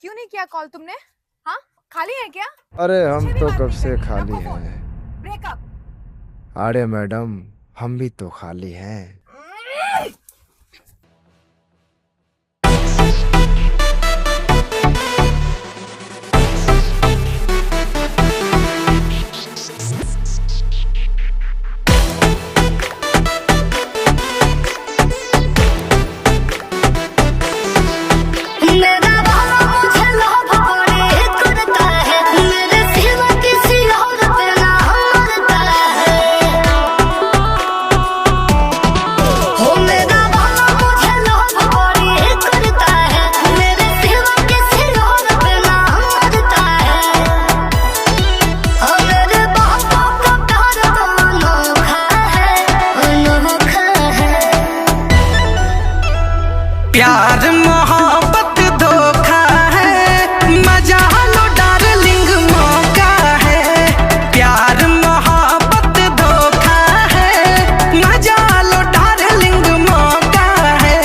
क्यों नहीं किया कॉल तुमने? हाँ, खाली है क्या? अरे हम मुझे भी तो बात कब नहीं से करनी, खाली रखो फोन। हैं। ब्रेकअप। अरे मैडम, हम भी तो खाली हैं। प्यार मोहब्बत धोखा है, मजा लो डार्लिंग मौका है। प्यार मोहब्बत धोखा है, मजा लो डार्लिंग मौका है।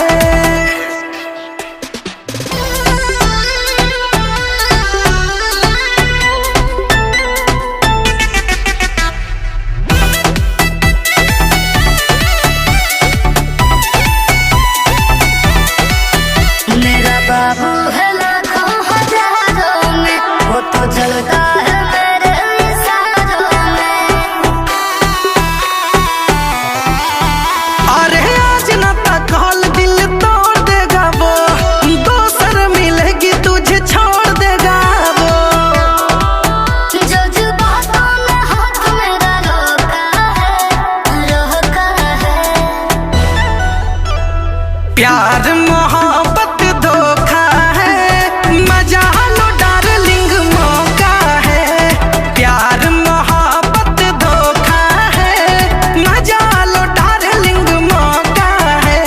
बाबू है लाखों हजारों में, वो तो जलता है मेरे इशारों में। अरे आज न तकल दिल तोड़ देगा वो, दोसर मिलेगी तुझे छोड़ देगा वो। जज्बातों में हाथ मेरा रोका है। प्यार मोहब्बत धोखा है, मजा लो डार्लिंग मौका है। प्यार मोहब्बत धोखा है, मजा लो डार्लिंग मौका है।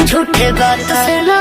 झूठे बात से ना